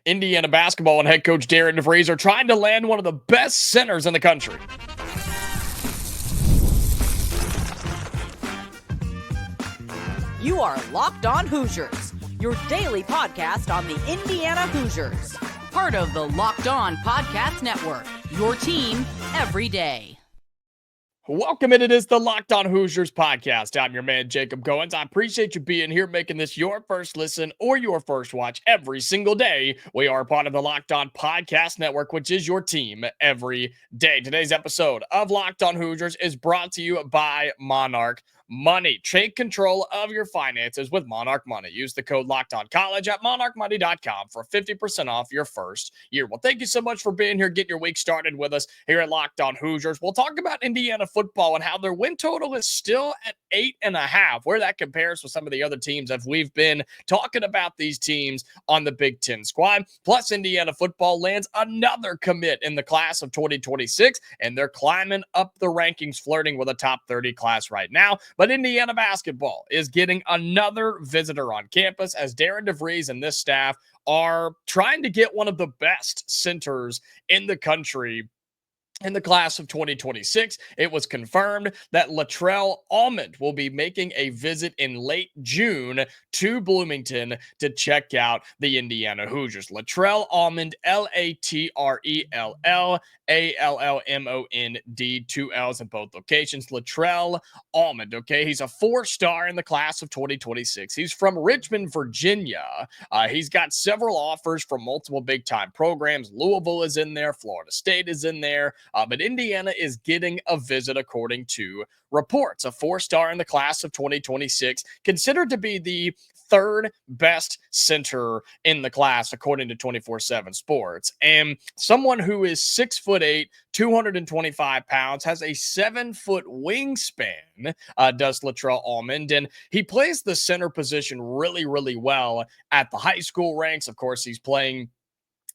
Indiana basketball and head coach Darren DeVries are trying to land one of the best centers in the country. You are Locked On Hoosiers, your daily podcast on the Indiana Hoosiers. Part of the Locked On Podcast Network, your team every day. Welcome in. It is the Locked On Hoosiers podcast. I'm your man, Jacob Goins. I appreciate you being here, making this your first listen or your first watch every single day. We are part of the Locked On Podcast Network, which is your team every day. Today's episode of Locked On Hoosiers is brought to you by Monarch Money. Take control of your finances with Monarch Money. Use the code LOCKEDONCollege at monarchmoney.com for 50% off your first year. Well, thank you so much for being here. Get your week started with us here at Locked On Hoosiers. We'll talk about Indiana football and how their win total is still at 8.5, where that compares with some of the other teams as we've been talking about these teams on the Big Ten squad. Plus, Indiana football lands another commit in the class of 2026, and they're climbing up the rankings, flirting with a top 30 class right now. But Indiana basketball is getting another visitor on campus as Darren DeVries and this staff are trying to get one of the best centers in the country. In the class of 2026, it was confirmed that Latrell Allmond will be making a visit in late June to Bloomington to check out the Indiana Hoosiers. Latrell Allmond, Latrell-Allmond, 2 L's in both locations. Latrell Allmond, okay? He's a 4-star in the class of 2026. He's from Richmond, Virginia. He's got several offers from multiple big-time programs. Louisville is in there. Florida State is in there. But Indiana is getting a visit according to reports. A 4-star in the class of 2026, considered to be the third best center in the class, according to 24/7 Sports. And someone who is 6'8", 225 pounds, has a 7-foot wingspan, does Latrell Allmond. And he plays the center position really, really well at the high school ranks. Of course, he's playing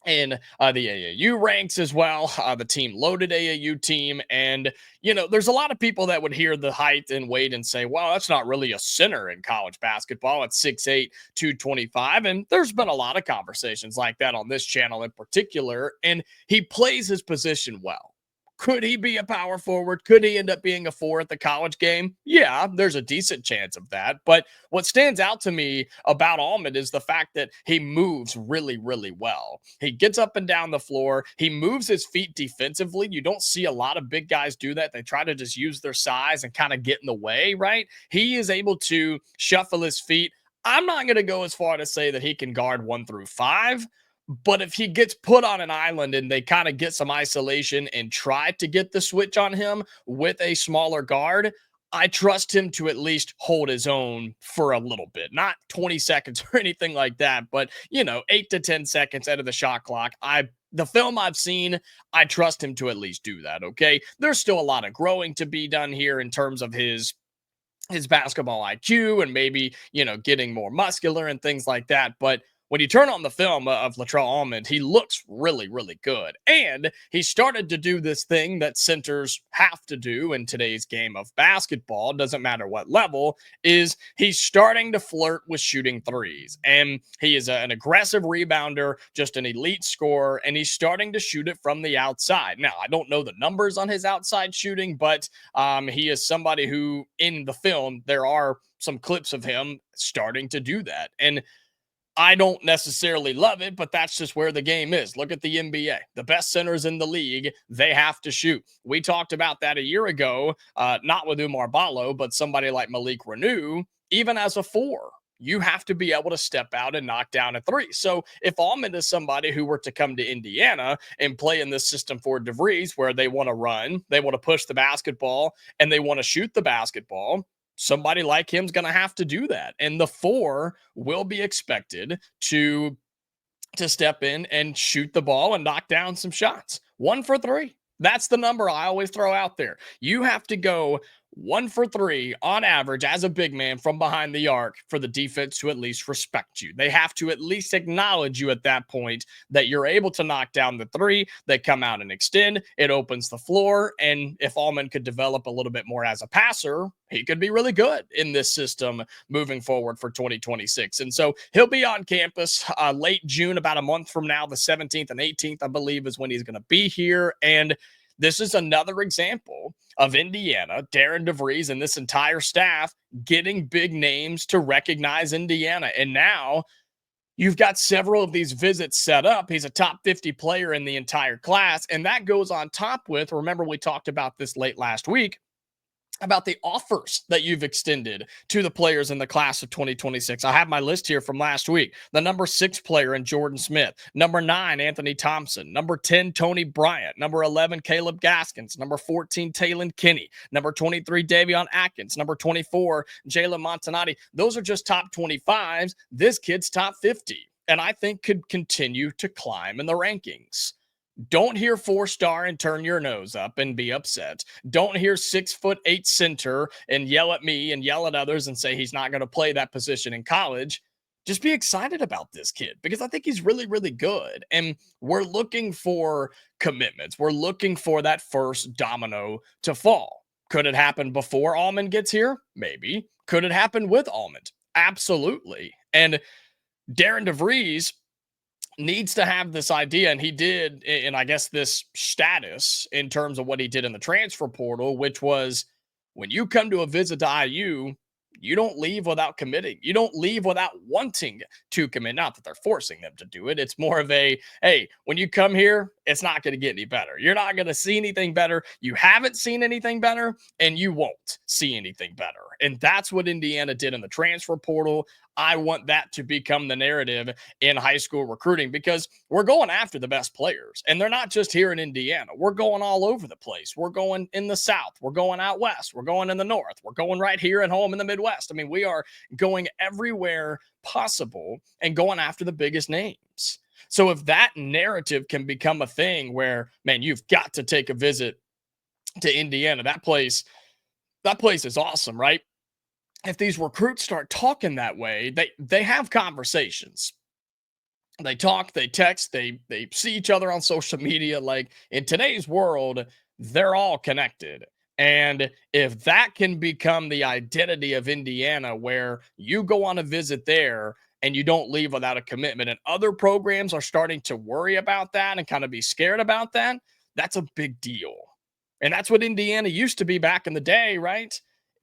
in the AAU ranks as well, the team loaded AAU team. And, you know, there's a lot of people that would hear the height and weight and say, well, that's not really a center in college basketball. It's 6'8", 225. And there's been a lot of conversations like that on this channel in particular. And he plays his position well. Could he be a power forward? Could he end up being a 4 at the college game? Yeah, there's a decent chance of that. But what stands out to me about Allmond is the fact that he moves really, really well. He gets up and down the floor. He moves his feet defensively. You don't see a lot of big guys do that. They try to just use their size and kind of get in the way, right? He is able to shuffle his feet. I'm not going to go as far to say that he can guard 1 through 5. But if he gets put on an island and they kind of get some isolation and try to get the switch on him with a smaller guard, I trust him to at least hold his own for a little bit. Not 20 seconds or anything like that, but, 8 to 10 seconds out of the shot clock. The film I've seen, I trust him to at least do that, okay? There's still a lot of growing to be done here in terms of his basketball IQ and maybe, getting more muscular and things like that. But when you turn on the film of Latrell Allmond, he looks really, really good. And he started to do this thing that centers have to do in today's game of basketball, doesn't matter what level, is he's starting to flirt with shooting threes. And he is an aggressive rebounder, just an elite scorer, and he's starting to shoot it from the outside. Now, I don't know the numbers on his outside shooting, but he is somebody who, in the film, there are some clips of him starting to do that. And I don't necessarily love it, but that's just where the game is. Look at the NBA. The best centers in the league, they have to shoot. We talked about that a year ago, not with Umar Ballo, but somebody like Malik Renew, even as a 4. You have to be able to step out and knock down a 3. So if Allmond is somebody who were to come to Indiana and play in this system for DeVries, where they want to run, they want to push the basketball, and they want to shoot the basketball, somebody like him's going to have to do that. And the 4 will be expected to step in and shoot the ball and knock down some shots. 1 for 3. That's the number I always throw out there. You have to go 1 for 3 on average as a big man from behind the arc for the defense to at least respect you. They have to at least acknowledge you at that point that you're able to knock down the three. They come out and extend. It opens the floor. And if Allmond could develop a little bit more as a passer, he could be really good in this system moving forward for 2026. And so he'll be on campus late June, about a month from now, the 17th and 18th, I believe, is when he's going to be here. And this is another example of Indiana, Darren DeVries, and this entire staff getting big names to recognize Indiana. And now you've got several of these visits set up. He's a top 50 player in the entire class. And that goes on top with, remember, we talked about this late last week, about the offers that you've extended to the players in the class of 2026. I have my list here from last week. The number 6 player in Jordan Smith, number 9, Anthony Thompson, number 10, Tony Bryant, number 11, Caleb Gaskins, number 14, Talon Kinney, number 23, Davion Atkins, number 24, Jalen Montanati. Those are just top 25s. This kid's top 50, and I think could continue to climb in the rankings. Don't hear 4-star and turn your nose up and be upset. Don't hear 6'8" center and yell at me and yell at others and say he's not going to play that position in college. Just be excited about this kid because I think he's really, really good. And we're looking for commitments. We're looking for that first domino to fall. Could it happen before Allmond gets here? Maybe. Could it happen with Allmond? Absolutely. And Darren DeVries needs to have this idea, and he did, and I guess this status in terms of what he did in the transfer portal, which was when you come to a visit to IU, you don't leave without committing. You don't leave without wanting to commit. Not that they're forcing them to do it. It's more of a, hey, when you come here, it's not going to get any better. You're not going to see anything better. You haven't seen anything better, and you won't see anything better. And that's what Indiana did in the transfer portal. I want that to become the narrative in high school recruiting because we're going after the best players. And they're not just here in Indiana. We're going all over the place. We're going in the South. We're going out West. We're going in the North. We're going right here at home in the Midwest. I mean, we are going everywhere possible and going after the biggest names. So if that narrative can become a thing where, man, you've got to take a visit to Indiana, that place is awesome, right? If these recruits start talking that way, they have conversations. They talk, they text, they see each other on social media. Like in today's world, they're all connected. And if that can become the identity of Indiana, where you go on a visit there and you don't leave without a commitment, and other programs are starting to worry about that and kind of be scared about that, that's a big deal. And that's what Indiana used to be back in the day, right?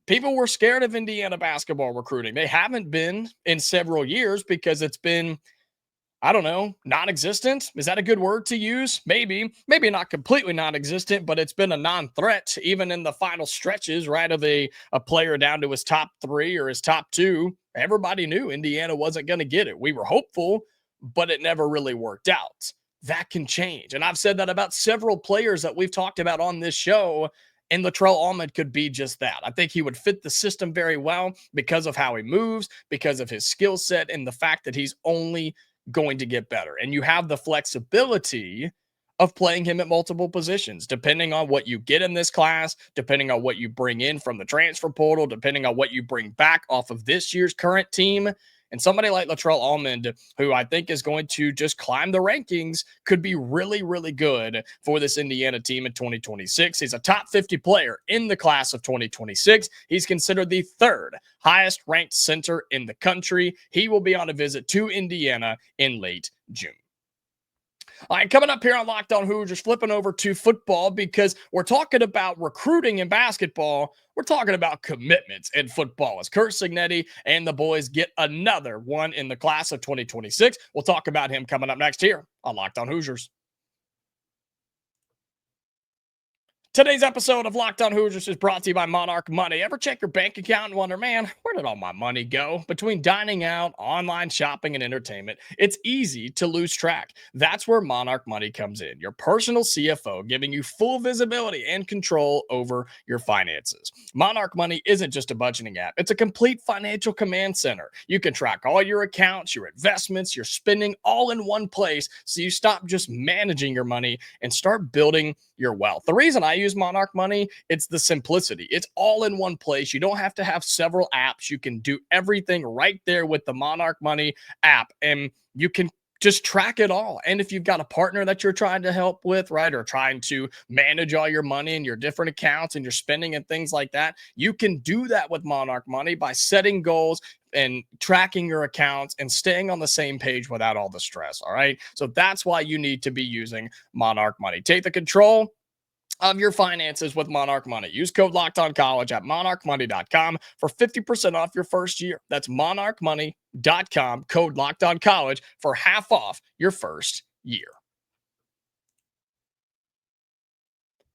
People were scared of Indiana basketball recruiting. They haven't been in several years because it's been, I don't know, non-existent. Is that a good word to use? Maybe not completely non-existent, but it's been a non-threat even in the final stretches, right, of a player down to his top 3 or his top 2. Everybody knew Indiana wasn't going to get it. We were hopeful, but it never really worked out. That can change. And I've said that about several players that we've talked about on this show. And Latrell Allmond could be just that. I think he would fit the system very well because of how he moves, because of his skill set, and the fact that he's only going to get better. And you have the flexibility of playing him at multiple positions, depending on what you get in this class, depending on what you bring in from the transfer portal, depending on what you bring back off of this year's current team. And somebody like Latrell Allmond, who I think is going to just climb the rankings, could be really, really good for this Indiana team in 2026. He's a top 50 player in the class of 2026. He's considered the 3rd highest ranked center in the country. He will be on a visit to Indiana in late June. All right, coming up here on Locked On Hoosiers, flipping over to football because we're talking about recruiting in basketball. We're talking about commitments in football as Curt Cignetti and the boys get another one in the class of 2026. We'll talk about him coming up next here on Locked On Hoosiers. Today's episode of Locked On Hoosiers is brought to you by Monarch Money. Ever check your bank account and wonder, man, where did all my money go? Between dining out, online shopping, and entertainment, it's easy to lose track. That's where Monarch Money comes in, your personal CFO, giving you full visibility and control over your finances. Monarch Money isn't just a budgeting app. It's a complete financial command center. You can track all your accounts, your investments, your spending, all in one place, so you stop just managing your money and start building your wealth. The reason I use use Monarch Money, it's the simplicity. It's all in one place. You don't have to have several apps. You can do everything right there with the Monarch Money app, and you can just track it all. And if you've got a partner that you're trying to help with, right, or trying to manage all your money and your different accounts and your spending and things like that, you can do that with Monarch Money by setting goals and tracking your accounts and staying on the same page without all the stress. All right. So that's why you need to be using Monarch Money. Take the control of your finances with Monarch Money. Use code LockedOnCollege at monarchmoney.com for 50% off your first year. That's monarchmoney.com, code LockedOnCollege for half off your first year.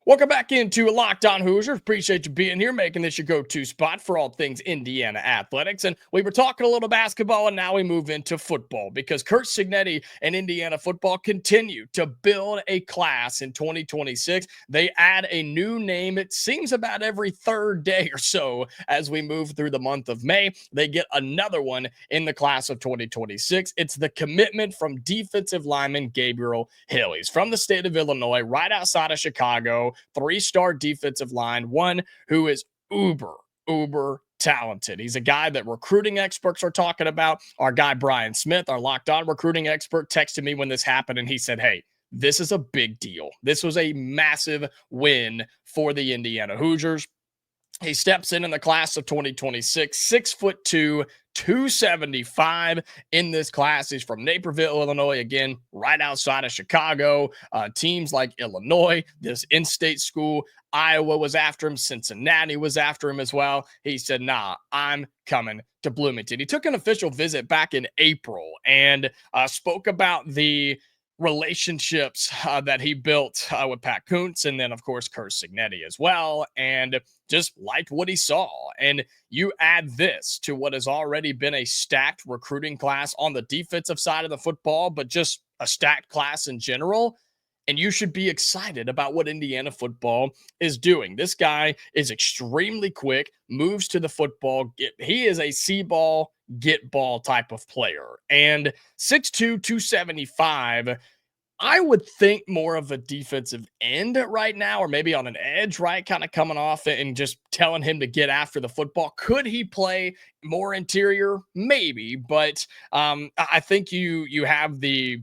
Welcome back into Locked On Hoosiers. Appreciate you being here, making this your go-to spot for all things Indiana athletics. And we were talking a little basketball, and now we move into football because Curt Cignetti and Indiana football continue to build a class in 2026. They add a new name, it seems about every third day or so as we move through the month of May. They get another one in the class of 2026. It's the commitment from defensive lineman Gabriel Hill. He's from the state of Illinois, right outside of Chicago. 3-star defensive line, one who is uber talented. He's a guy that recruiting experts are talking about. Our guy Brian Smith, our Locked On recruiting expert, texted me when this happened, and he said, hey, this is a big deal. This was a massive win for the Indiana Hoosiers. He steps in the class of 2026, 6'2", 275 in this class. He's from Naperville, Illinois, again, right outside of Chicago. Teams like Illinois, this in-state school, Iowa was after him. Cincinnati was after him as well. He said, nah, I'm coming to Bloomington. He took an official visit back in April and spoke about the relationships that he built with Pat Kuntz and then, of course, Curt Cignetti as well, and just liked what he saw. And you add this to what has already been a stacked recruiting class on the defensive side of the football, but just a stacked class in general, and you should be excited about what Indiana football is doing. This guy is extremely quick, moves to the football. He is a see ball, get ball type of player. And 6'2", 275, I would think more of a defensive end right now, or maybe on an edge, right? Kind of coming off and just telling him to get after the football. Could he play more interior? Maybe, but I think you have the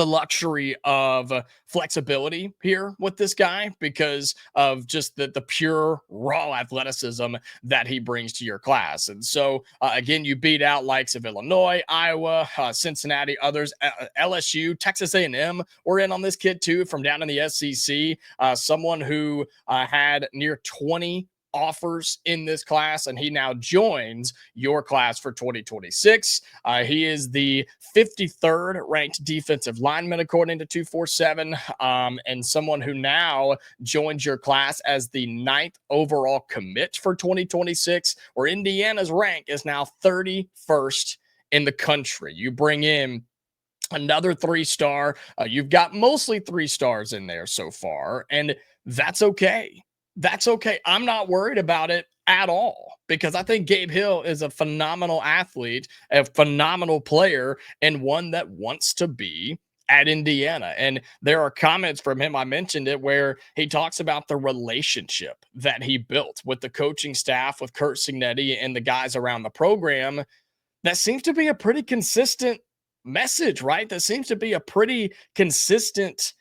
luxury of flexibility here with this guy because of just the pure raw athleticism that he brings to your class. And so, again, you beat out likes of Illinois, Iowa, Cincinnati, others, LSU, Texas A&M were in on this kid too from down in the SEC, someone who had near 20 offers in this class, and he now joins your class for 2026. He is the 53rd ranked defensive lineman according to 247, and someone who now joins your class as the 9th overall commit for 2026, where Indiana's rank is now 31st in the country. You bring in another 3-star. You've got mostly 3 stars in there so far, and that's okay. That's okay. I'm not worried about it at all because I think Gabe Hill is a phenomenal athlete, a phenomenal player, and one that wants to be at Indiana. And there are comments from him, I mentioned it, where he talks about the relationship that he built with the coaching staff, with Curt Cignetti and the guys around the program. That seems to be a pretty consistent message, right? That seems to be a pretty consistent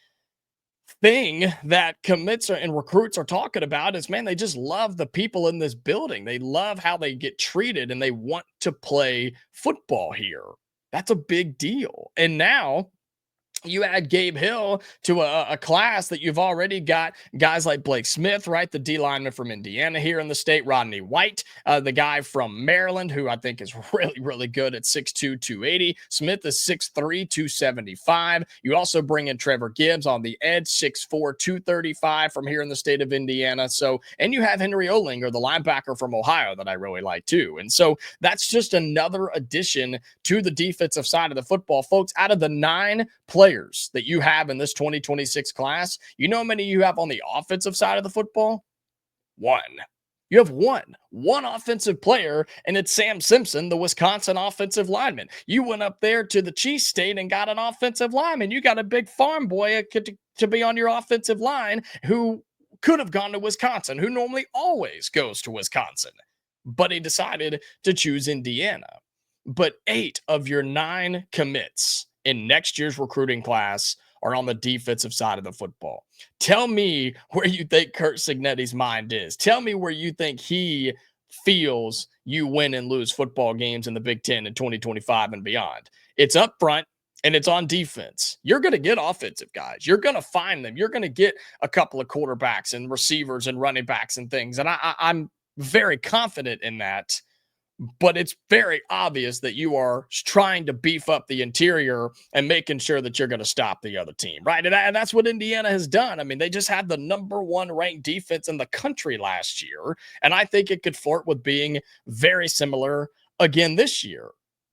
thing that commits and recruits are talking about is, man, they just love the people in this building. They love how they get treated and they want to play football here. That's a big deal. And now you add Gabe Hill to a class that you've already got guys like Blake Smith, right? The D lineman from Indiana here in the state, Rodney White, the guy from Maryland, who I think is really good at 6'2", 280. Smith is 6'3", 275. You also bring in Trevor Gibbs on the edge, 6'4", 235 from here in the state of Indiana. So, and you have Henry Olinger, the linebacker from Ohio that I really like too. And so that's just another addition to the defensive side of the football, folks. Out of the 9 players that you have in this 2026 class, you know how many you have on the offensive side of the football? 1. You have one offensive player, and it's Sam Simpson, the Wisconsin offensive lineman. You went up there to the Cheese State and got an offensive lineman. You got a big farm boy to be on your offensive line who could have gone to Wisconsin, who normally always goes to Wisconsin, but he decided to choose Indiana. But 8 of your 9 commits in next year's recruiting class are on the defensive side of the football. Tell me where you think Kurt Cignetti's mind is. Tell me where you think he feels you win and lose football games in the Big Ten in 2025 and beyond. It's up front and it's on defense. You're going to get offensive guys. You're going to find them. You're going to get a couple of quarterbacks and receivers and running backs and things. And I'm very confident in that. But it's very obvious that you are trying to beef up the interior and making sure that you're going to stop the other team, right? And that's what Indiana has done. I mean, they just had the number 1 ranked defense in the country last year, and I think it could flirt with being very similar again this year.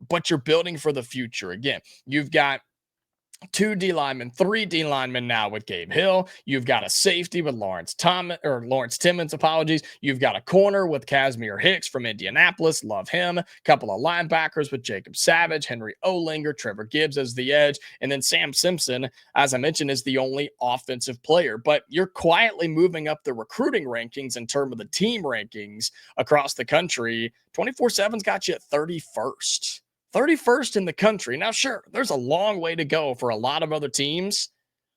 But you're building for the future. Again, you've got 2 D linemen, 3 D linemen now with Gabe Hill. You've got a safety with Lawrence Timmons, apologies. You've got a corner with Casimir Hicks from Indianapolis. Love him. A couple of linebackers with Jacob Savage, Henry Olinger, Trevor Gibbs as the edge. And then Sam Simpson, as I mentioned, is the only offensive player. But you're quietly moving up the recruiting rankings in terms of the team rankings across the country. 24/7's got you at 31st. 31st in the country. Now, sure, there's a long way to go for a lot of other teams,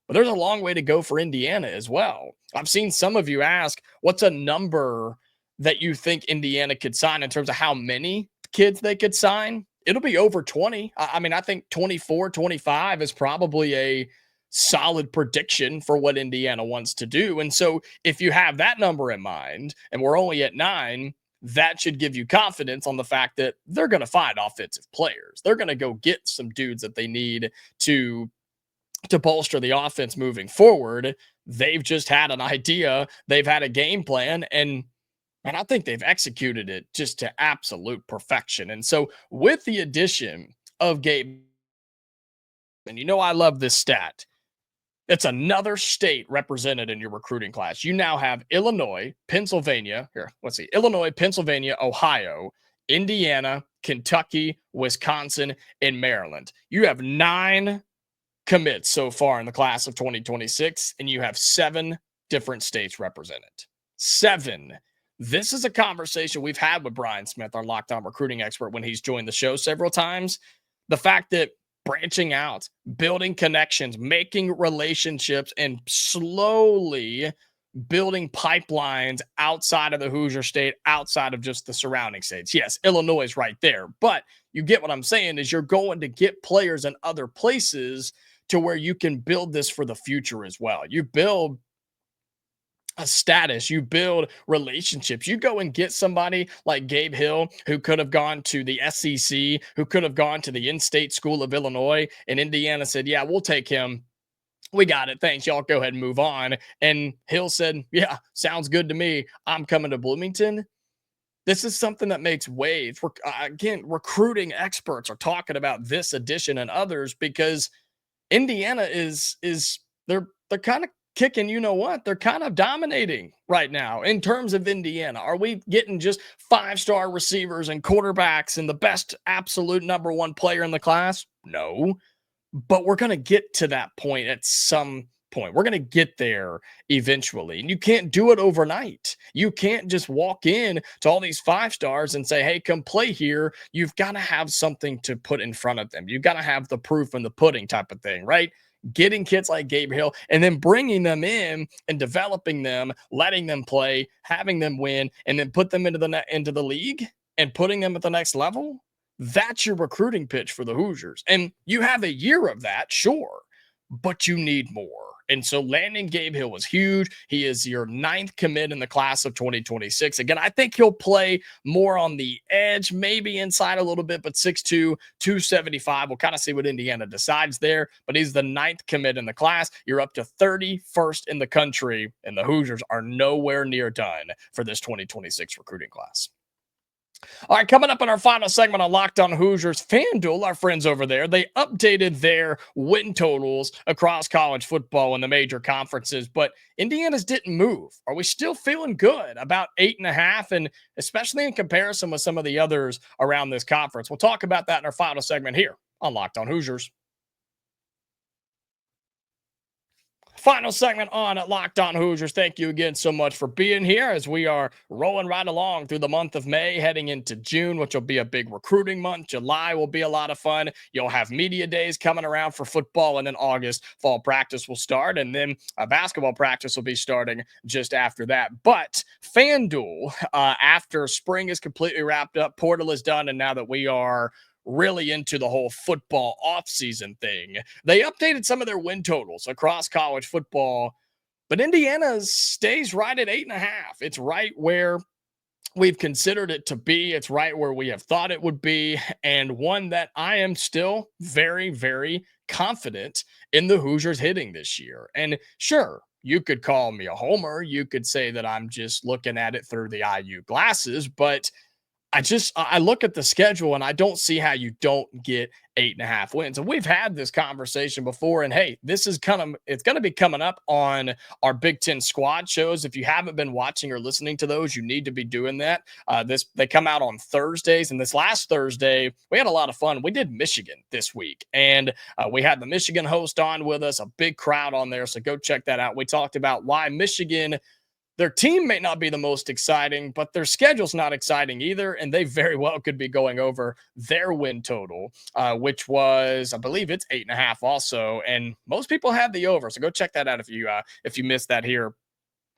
but there's a long way to go for Indiana as well. I've seen some of you ask, what's a number that you think Indiana could sign in terms of how many kids they could sign? It'll be over 20. I mean, I think 24, 25 is probably a solid prediction for what Indiana wants to do. And so if you have that number in mind, and we're only at 9, that should give you confidence on the fact that they're going to find offensive players. They're going to go get some dudes that they need to bolster the offense moving forward. They've just had an idea. They've had a game plan, and I think they've executed it just to absolute perfection. And so with the addition of Gabe, and you know I love this stat, it's another state represented in your recruiting class. You now have Illinois, Pennsylvania, Illinois, Pennsylvania, Ohio, Indiana, Kentucky, Wisconsin, and Maryland. You have 9 commits so far in the class of 2026, and you have 7 different states represented. 7. This is a conversation we've had with Brian Smith, our Locked On recruiting expert, when he's joined the show several times. The fact that branching out, building connections, making relationships, and slowly building pipelines outside of the Hoosier State, outside of just the surrounding states. Yes, Illinois is right there, but you get what I'm saying is you're going to get players in other places to where you can build this for the future as well. You build a status, you build relationships. You go and get somebody like Gabe Hill, who could have gone to the SEC, who could have gone to the in-state school of Illinois, and Indiana said, yeah, we'll take him. We got it. Thanks. Y'all go ahead and move on. And Hill said, yeah, sounds good to me. I'm coming to Bloomington. This is something that makes waves. Again, recruiting experts are talking about this addition and others because Indiana they're kind of kicking, you know what? They're kind of dominating right now in terms of Indiana. Are we getting just 5-star receivers and quarterbacks and the best absolute number 1 player in the class? No, but we're going to get to that point at some point. We're going to get there eventually. And you can't do it overnight. You can't just walk in to all these 5-stars and say, hey, come play here. You've got to have something to put in front of them. You've got to have the proof in the pudding type of thing, right? Getting kids like Gabe Hill and then bringing them in and developing them, letting them play, having them win, and then put them into the league and putting them at the next level. That's your recruiting pitch for the Hoosiers. And you have a year of that, sure, but you need more. And so landing Gabe Hill was huge. He is your 9th commit in the class of 2026. Again, I think he'll play more on the edge, maybe inside a little bit, but 6'2", 275. We'll kind of see what Indiana decides there, but he's the 9th commit in the class. You're up to 31st in the country, and the Hoosiers are nowhere near done for this 2026 recruiting class. All right, coming up in our final segment on Locked On Hoosiers, FanDuel, our friends over there, they updated their win totals across college football in the major conferences, but Indiana's didn't move. Are we still feeling good about 8.5, and especially in comparison with some of the others around this conference? We'll talk about that in our final segment here on Locked On Hoosiers. Final segment on Locked On Hoosiers. Thank you again so much for being here as we are rolling right along through the month of May, heading into June, which will be a big recruiting month. July will be a lot of fun. You'll have media days coming around for football, and in August, fall practice will start, and then basketball practice will be starting just after that. But FanDuel, after spring is completely wrapped up, portal is done, and now that we are really into the whole football offseason thing, they updated some of their win totals across college football, but Indiana stays right at 8.5. It's right where we've considered it to be. It's right where we have thought it would be, and one that I am still very, very confident in the Hoosiers hitting this year. And sure, you could call me a homer. You could say that I'm just looking at it through the IU glasses, but I look at the schedule and I don't see how you don't get 8.5 wins. And we've had this conversation before. And hey, it's going to be coming up on our Big Ten squad shows. If you haven't been watching or listening to those, you need to be doing that. They come out on Thursdays. And this last Thursday, we had a lot of fun. We did Michigan this week, and we had the Michigan host on with us, a big crowd on there. So go check that out. We talked about why Michigan, their team may not be the most exciting, but their schedule's not exciting either, and they very well could be going over their win total, which was, I believe it's 8.5 also, and most people had the over, so go check that out if you missed that here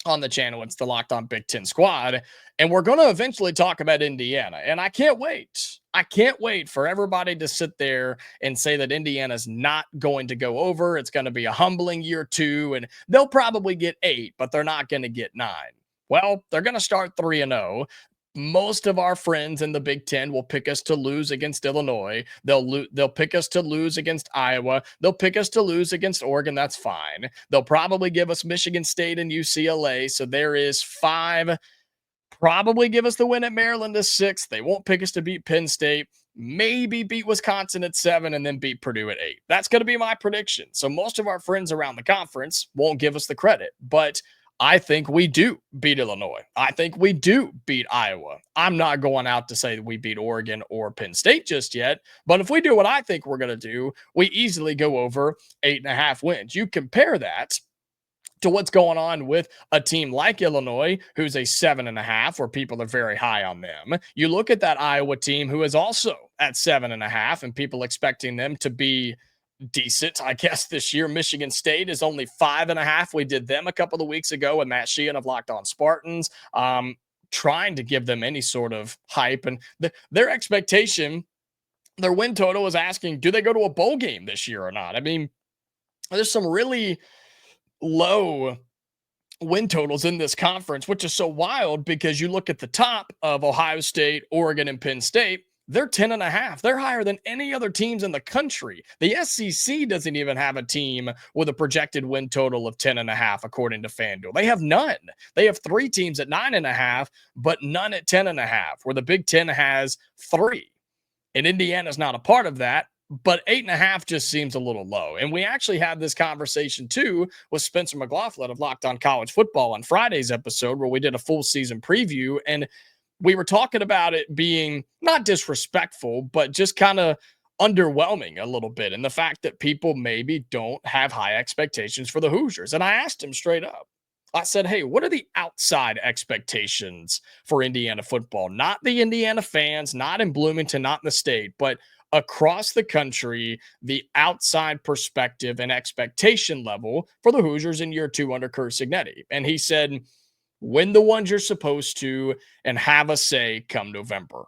on the channel. It's the Locked On Big Ten Squad, and we're going to eventually talk about Indiana, and I can't wait. I can't wait for everybody to sit there and say that Indiana's not going to go over. It's going to be a humbling year 2, and they'll probably get 8, but they're not going to get 9. Well, they're going to start 3-0. Most of our friends in the Big Ten will pick us to lose against Illinois. They'll pick us to lose against Iowa. They'll pick us to lose against Oregon. That's fine. They'll probably give us Michigan State and UCLA. So there is 5. Probably give us the win at Maryland as 6. They won't pick us to beat Penn State. Maybe beat Wisconsin at 7 and then beat Purdue at 8. That's going to be my prediction. So most of our friends around the conference won't give us the credit, but I think we do beat Illinois. I think we do beat Iowa. I'm not going out to say that we beat Oregon or Penn State just yet, but if we do what I think we're going to do, we easily go over 8.5 wins. You compare that to what's going on with a team like Illinois, who's a 7.5, where people are very high on them. You look at that Iowa team, who is also at 7.5, and people expecting them to be decent, I guess, this year. Michigan State is only 5.5. We did them a couple of weeks ago with Matt Sheehan of Locked On Spartans, trying to give them any sort of hype. And their expectation, their win total is asking, do they go to a bowl game this year or not? I mean, there's some really low win totals in this conference, which is so wild because you look at the top of Ohio State, Oregon, and Penn State, they're 10.5. They're higher than any other teams in the country. The SEC doesn't even have a team with a projected win total of 10.5, according to FanDuel. They have none. They have 3 teams at 9.5, but none at 10.5, where the Big Ten has 3. And Indiana's not a part of that. But 8.5 just seems a little low. And we actually had this conversation too with Spencer McLaughlin of Locked On College Football on Friday's episode, where we did a full season preview. And we were talking about it being not disrespectful, but just kind of underwhelming a little bit. And the fact that people maybe don't have high expectations for the Hoosiers. And I asked him straight up. I said, hey, what are the outside expectations for Indiana football? Not the Indiana fans, not in Bloomington, not in the state, but across the country, the outside perspective and expectation level for the Hoosiers in year 2 under Curt Cignetti. And he said, win the ones you're supposed to and have a say come November.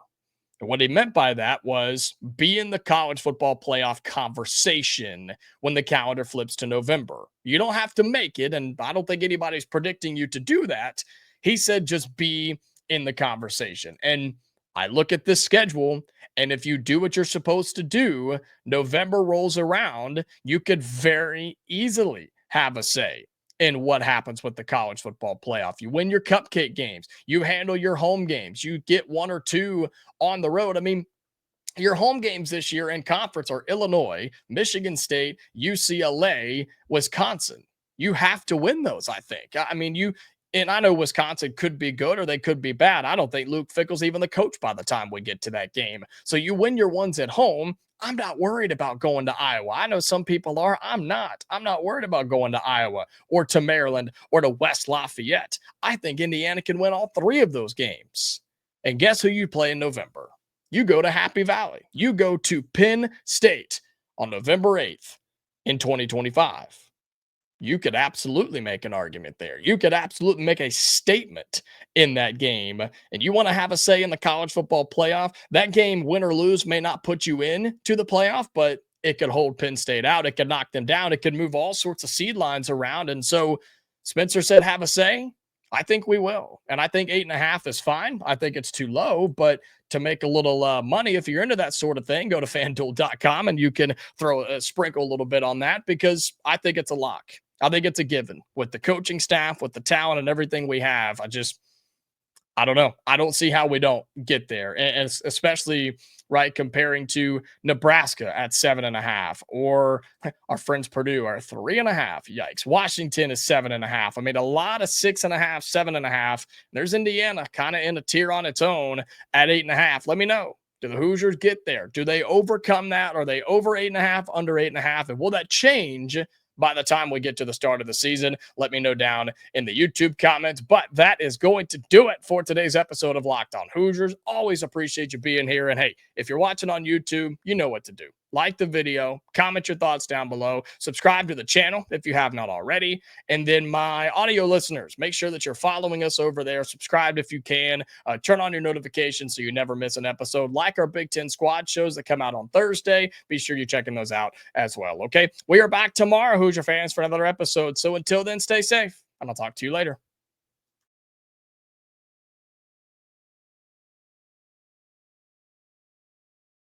And what he meant by that was be in the college football playoff conversation when the calendar flips to November. You don't have to make it, and I don't think anybody's predicting you to do that. He said just be in the conversation. And I look at this schedule, and if you do what you're supposed to do, November rolls around, you could very easily have a say in what happens with the college football playoff. You win your cupcake games. You handle your home games. You get 1 or 2 on the road. I mean, your home games this year in conference are Illinois, Michigan State, UCLA, Wisconsin. You have to win those, I think. I mean, and I know Wisconsin could be good or they could be bad. I don't think Luke Fickell's even the coach by the time we get to that game. So you win your ones at home. I'm not worried about going to Iowa. I know some people are. I'm not. I'm not worried about going to Iowa or to Maryland or to West Lafayette. I think Indiana can win all three of those games. And guess who you play in November? You go to Happy Valley. You go to Penn State on November 8th in 2025. You could absolutely make an argument there. You could absolutely make a statement in that game. And you want to have a say in the college football playoff. That game, win or lose, may not put you in to the playoff, but it could hold Penn State out. It could knock them down. It could move all sorts of seed lines around. And so Spencer said, have a say. I think we will. And I think 8.5 is fine. I think it's too low, but to make a little money, if you're into that sort of thing, go to fanduel.com and you can sprinkle a little bit on that, because I think it's a lock. I think it's a given with the coaching staff, with the talent and everything we have. I don't know. I don't see how we don't get there. And especially, right, comparing to Nebraska at 7.5, or our friends Purdue are 3.5. Yikes. Washington is 7.5. I mean, a lot of 6.5, 7.5. There's Indiana kind of in a tier on its own at 8.5. Let me know. Do the Hoosiers get there? Do they overcome that? Are they over 8.5, under 8.5? And will that change by the time we get to the start of the season? Let me know down in the YouTube comments. But that is going to do it for today's episode of Locked On Hoosiers. Always appreciate you being here. And hey, if you're watching on YouTube, you know what to do. Like the video, comment your thoughts down below, subscribe to the channel if you have not already. And then my audio listeners, make sure that you're following us over there. Subscribe if you can. Turn on your notifications so you never miss an episode. Like our Big Ten squad shows that come out on Thursday. Be sure you're checking those out as well. Okay, we are back tomorrow, Hoosier fans, for another episode. So until then, stay safe, and I'll talk to you later.